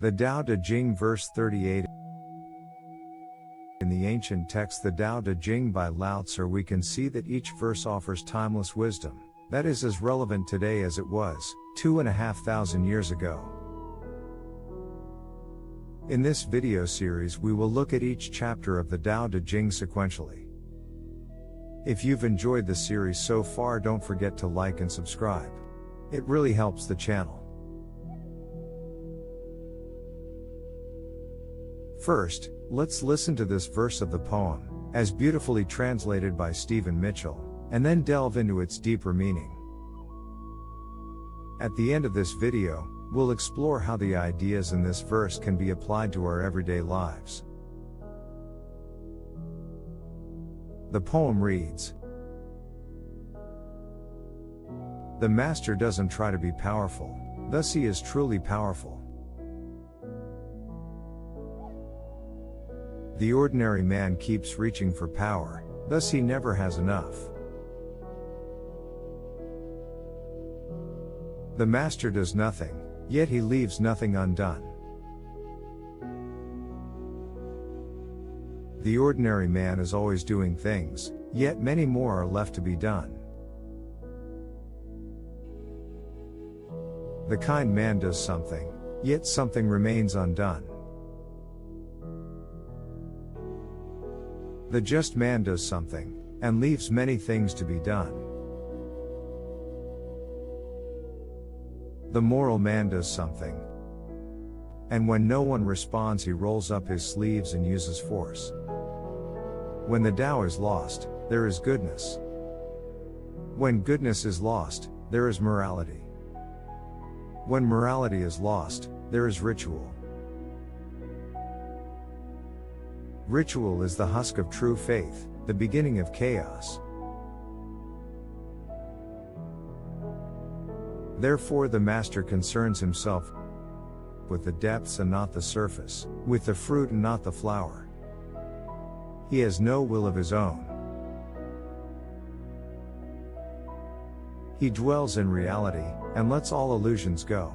The Tao Te Ching, verse 38. In the ancient text, the Tao Te Ching by Lao Tzu, we can see that each verse offers timeless wisdom that is as relevant today as it was 2,500 years ago. In this video series, we will look at each chapter of the Tao Te Ching sequentially. If you've enjoyed the series so far, don't forget to like and subscribe. It really helps the channel. First, let's listen to this verse of the poem, as beautifully translated by Stephen Mitchell, and then delve into its deeper meaning. At the end of this video, we'll explore how the ideas in this verse can be applied to our everyday lives. The poem reads, "The master doesn't try to be powerful, thus he is truly powerful. The ordinary man keeps reaching for power, thus he never has enough. The master does nothing, yet he leaves nothing undone. The ordinary man is always doing things, yet many more are left to be done. The kind man does something, yet something remains undone. The just man does something, and leaves many things to be done. The moral man does something, and when no one responds, he rolls up his sleeves and uses force. When the Tao is lost, there is goodness. When goodness is lost, there is morality. When morality is lost, there is ritual. Ritual is the husk of true faith, the beginning of chaos. Therefore the master concerns himself with the depths and not the surface, with the fruit and not the flower. He has no will of his own. He dwells in reality, and lets all illusions go."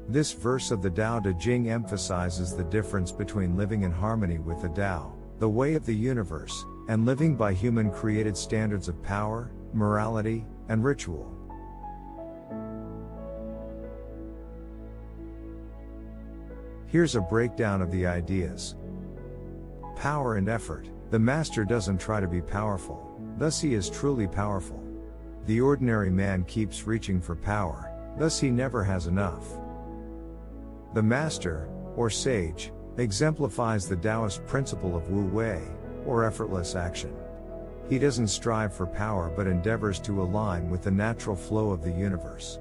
This verse of the Tao Te Ching emphasizes the difference between living in harmony with the Tao, the way of the universe, and living by human-created standards of power, morality, and ritual. Here's a breakdown of the ideas. Power and effort. The master doesn't try to be powerful, thus he is truly powerful. The ordinary man keeps reaching for power, thus he never has enough. The master, or sage, exemplifies the Taoist principle of Wu Wei, or effortless action. He doesn't strive for power but endeavors to align with the natural flow of the universe.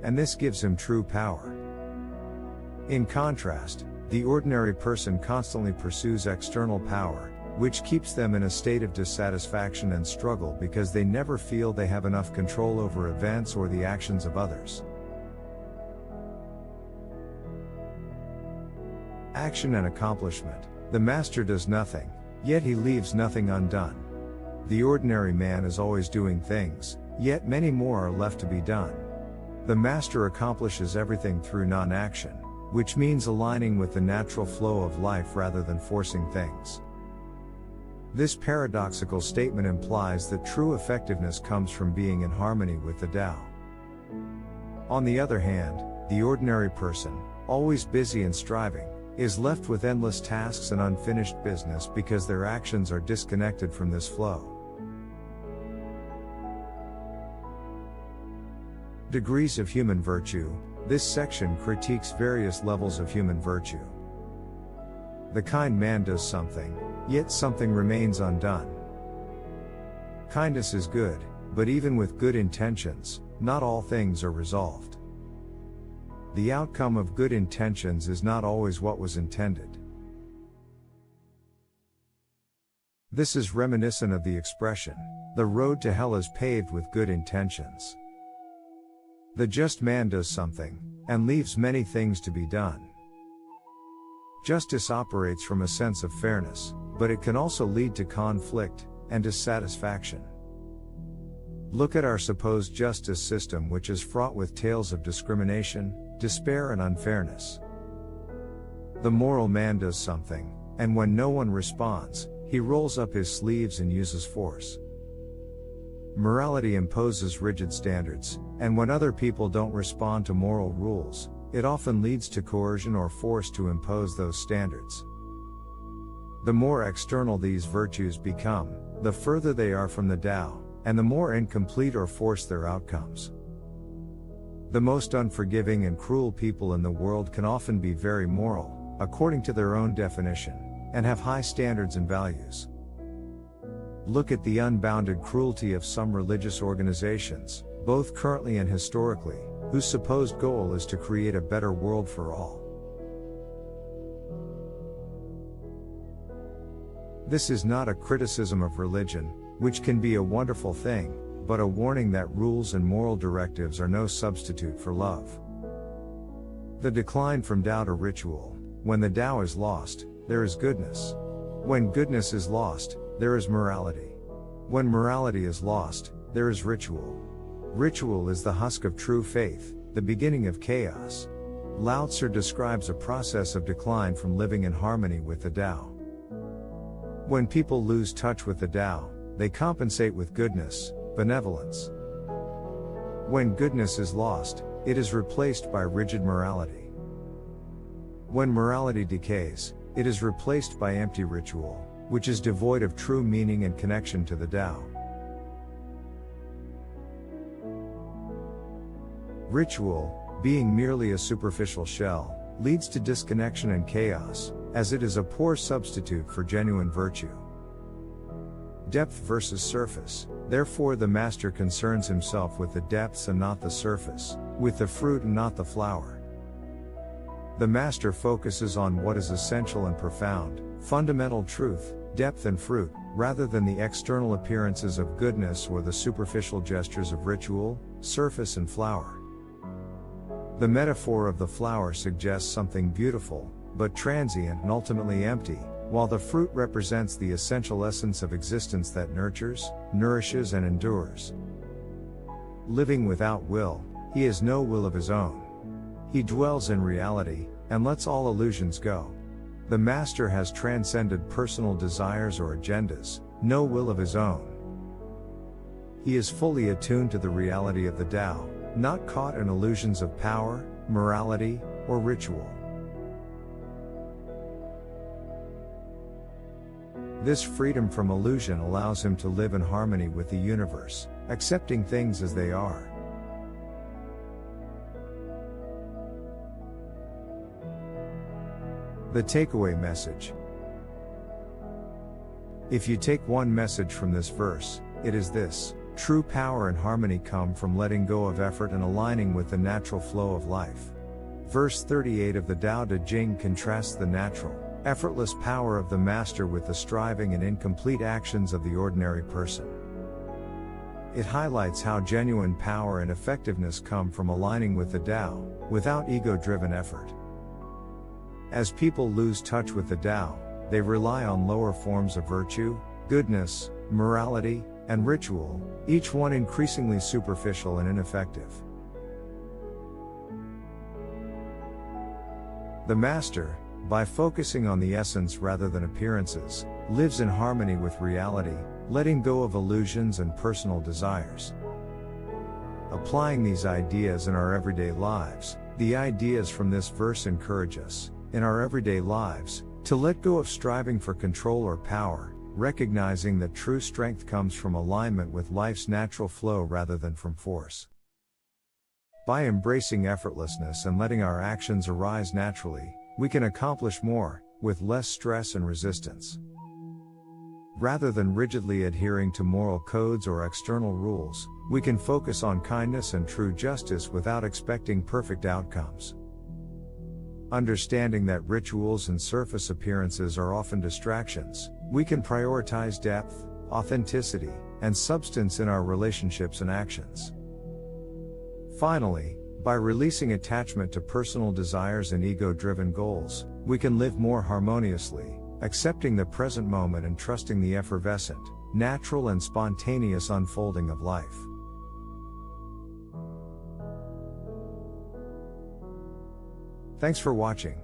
And this gives him true power. In contrast, the ordinary person constantly pursues external power, which keeps them in a state of dissatisfaction and struggle because they never feel they have enough control over events or the actions of others. Action and accomplishment. The master does nothing, yet he leaves nothing undone. The ordinary man is always doing things, yet many more are left to be done. The master accomplishes everything through non-action, which means aligning with the natural flow of life rather than forcing things. This paradoxical statement implies that true effectiveness comes from being in harmony with the Tao. On the other hand, the ordinary person, always busy and striving, is left with endless tasks and unfinished business because their actions are disconnected from this flow. Degrees of human virtue. This section critiques various levels of human virtue. The kind man does something, yet something remains undone. Kindness is good, but even with good intentions, not all things are resolved. The outcome of good intentions is not always what was intended. This is reminiscent of the expression, "The road to hell is paved with good intentions." The just man does something, and leaves many things to be done. Justice operates from a sense of fairness, but it can also lead to conflict and dissatisfaction. Look at our supposed justice system, which is fraught with tales of discrimination, despair and unfairness. The moral man does something, and when no one responds, he rolls up his sleeves and uses force. Morality imposes rigid standards, and when other people don't respond to moral rules, it often leads to coercion or force to impose those standards. The more external these virtues become, the further they are from the Tao, and the more incomplete or forced their outcomes. The most unforgiving and cruel people in the world can often be very moral, according to their own definition, and have high standards and values. Look at the unbounded cruelty of some religious organizations, both currently and historically, whose supposed goal is to create a better world for all. This is not a criticism of religion, which can be a wonderful thing, but a warning that rules and moral directives are no substitute for love. The decline from Tao to ritual. When the Tao is lost, there is goodness. When goodness is lost, there is morality. When morality is lost, there is ritual. Ritual is the husk of true faith, the beginning of chaos. Lao Tzu describes a process of decline from living in harmony with the Tao. When people lose touch with the Tao, they compensate with goodness, benevolence. When goodness is lost, it is replaced by rigid morality. When morality decays, it is replaced by empty ritual, which is devoid of true meaning and connection to the Tao. Ritual, being merely a superficial shell, leads to disconnection and chaos, as it is a poor substitute for genuine virtue. Depth versus surface. Therefore the master concerns himself with the depths and not the surface, with the fruit and not the flower. The master focuses on what is essential and profound, fundamental truth, depth and fruit, rather than the external appearances of goodness or the superficial gestures of ritual, surface and flower. The metaphor of the flower suggests something beautiful, but transient and ultimately empty, while the fruit represents the essential essence of existence that nurtures, nourishes and endures. Living without will, he has no will of his own. He dwells in reality, and lets all illusions go. The master has transcended personal desires or agendas, no will of his own. He is fully attuned to the reality of the Tao, not caught in illusions of power, morality, or ritual. This freedom from illusion allows him to live in harmony with the universe, accepting things as they are. The takeaway message. If you take one message from this verse, it is this: true power and harmony come from letting go of effort and aligning with the natural flow of life. Verse 38 of the Tao Te Ching contrasts the natural, effortless power of the master with the striving and incomplete actions of the ordinary person. It highlights how genuine power and effectiveness come from aligning with the Tao, without ego-driven effort. As people lose touch with the Tao, they rely on lower forms of virtue, goodness, morality, and ritual, each one increasingly superficial and ineffective. The master, by focusing on the essence rather than appearances, lives in harmony with reality, letting go of illusions and personal desires. Applying these ideas in our everyday lives, the ideas from this verse encourage us, in our everyday lives, to let go of striving for control or power, recognizing that true strength comes from alignment with life's natural flow rather than from force. By embracing effortlessness and letting our actions arise naturally, we can accomplish more, with less stress and resistance. Rather than rigidly adhering to moral codes or external rules, we can focus on kindness and true justice without expecting perfect outcomes. Understanding that rituals and surface appearances are often distractions, we can prioritize depth, authenticity, and substance in our relationships and actions. Finally, by releasing attachment to personal desires and ego-driven goals, we can live more harmoniously, accepting the present moment and trusting the effervescent, natural and spontaneous unfolding of life. Thanks for watching.